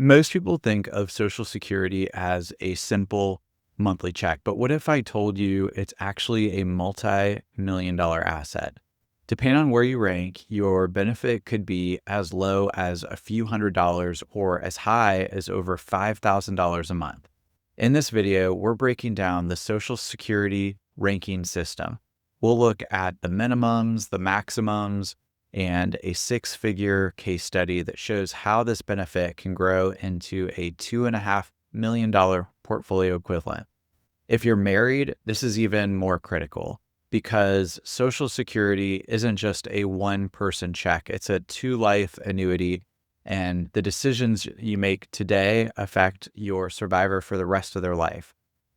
Most people think of Social Security as a simple monthly check, but what if I told you it's actually a multi-million dollar asset? Depending on where you rank, your benefit could be as low as a few $100s or as high as over $5,000 a month. In this video, we're breaking down the Social Security ranking system. We'll look at the minimums, the maximums, and a six-figure case study that shows how this benefit can grow into a $2.5 million portfolio equivalent. If you're married, this is even more critical because Social Security isn't just a one-person check. It's a two-life annuity, and the decisions you make today affect your survivor for the rest of their life.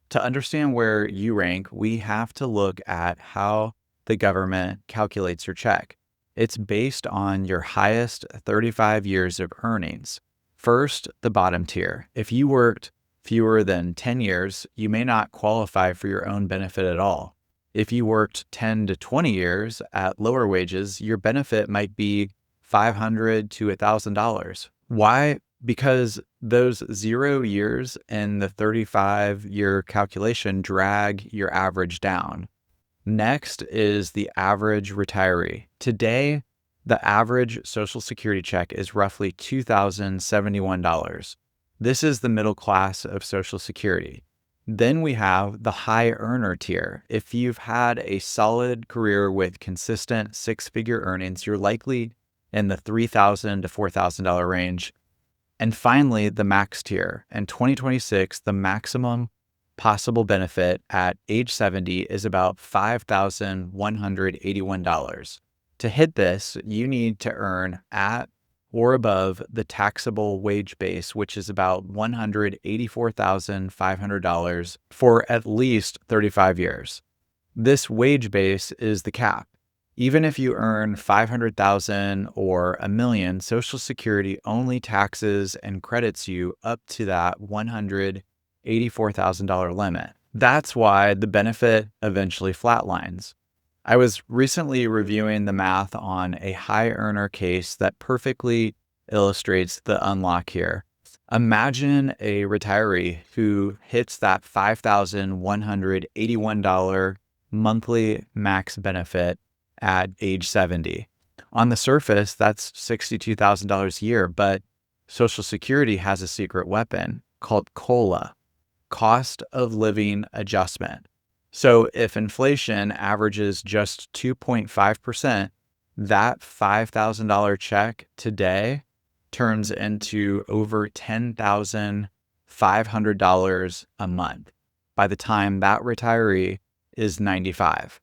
To understand where you rank, we have to look at how the government calculates your check. It's based on your highest 35 years of earnings. First, the bottom tier. If you worked fewer than 10 years, you may not qualify for your own benefit at all. If you worked 10 to 20 years at lower wages, your benefit might be $500 to $1,000. Why? Because those 0 years in the 35-year calculation drag your average down. Next is the average retiree. Today, the average Social Security check is roughly $2,071. This is the middle class of Social Security. Then we have the high earner tier. If you've had a solid career with consistent six-figure earnings, you're likely in the $3,000 to $4,000 range. And finally, the max tier. In 2026, the maximum possible benefit at age 70 is about $5,181. To hit this, you need to earn at or above the taxable wage base, which is about $184,500 for at least 35 years. This wage base is the cap. Even if you earn $500,000 or $1 million, Social Security only taxes and credits you up to that $184,000 limit. That's why the benefit eventually flatlines. I was recently reviewing the math on a high earner case that perfectly illustrates the unlock here. Imagine a retiree who hits that $5,181 monthly max benefit at age 70. On the surface, that's $62,000 a year, but Social Security has a secret weapon called COLA, cost of living adjustment. So if inflation averages just 2.5%, that $5,000 check today turns into over $10,500 a month by the time that retiree is 95.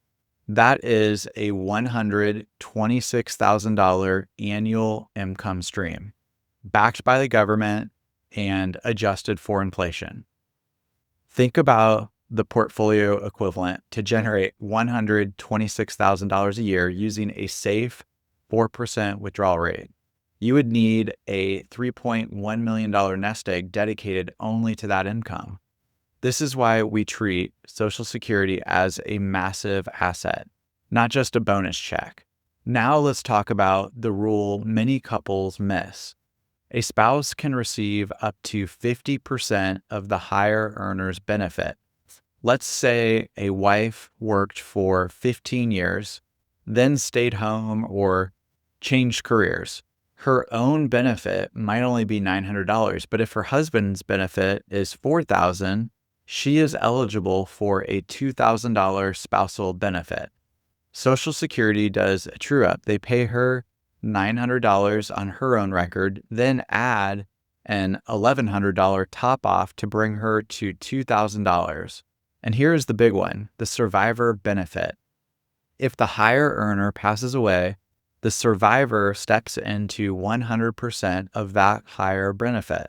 That is a $126,000 annual income stream, backed by the government and adjusted for inflation. Think about the portfolio equivalent to generate $126,000 a year using a safe 4% withdrawal rate. You would need a $3.1 million nest egg dedicated only to that income. This is why we treat Social Security as a massive asset, not just a bonus check. Now let's talk about the rule many couples miss. A spouse can receive up to 50% of the higher earner's benefit. Let's say a wife worked for 15 years, then stayed home or changed careers. Her own benefit might only be $900, but if her husband's benefit is $4,000, she is eligible for a $2,000 spousal benefit. Social Security does a true-up. They pay her $900 on her own record, then add an $1,100 top-off to bring her to $2,000. And here's the big one, the survivor benefit. If the higher earner passes away, the survivor steps into 100% of that higher benefit.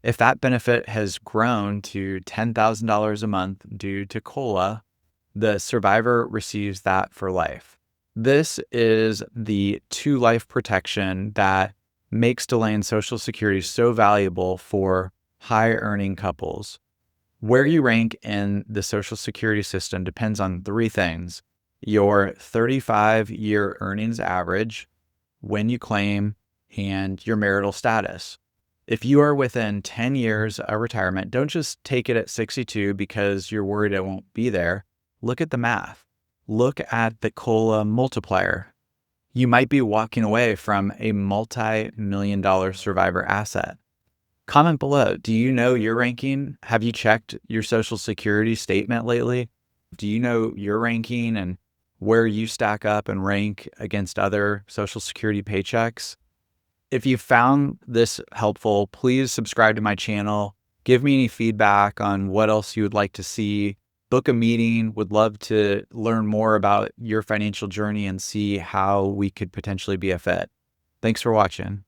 If that benefit has grown to $10,000 a month due to COLA, the survivor receives that for life. This is the two-life protection that makes delaying Social Security so valuable for high-earning couples. Where you rank in the Social Security system depends on three things: your 35-year earnings average, when you claim, and your marital status. If you are within 10 years of retirement, don't just take it at 62 because you're worried it won't be there. Look at the math. Look at the COLA multiplier. You might be walking away from a multi-million-dollar survivor asset. Comment below. Do you know your ranking? Have you checked your Social Security statement lately? Do you know your ranking and where you stack up and rank against other Social Security paychecks? If you found this helpful, please subscribe to my channel. Give me any feedback on what else you would like to see. Book a meeting. Would love to learn more about your financial journey and see how we could potentially be a fit. Thanks for watching.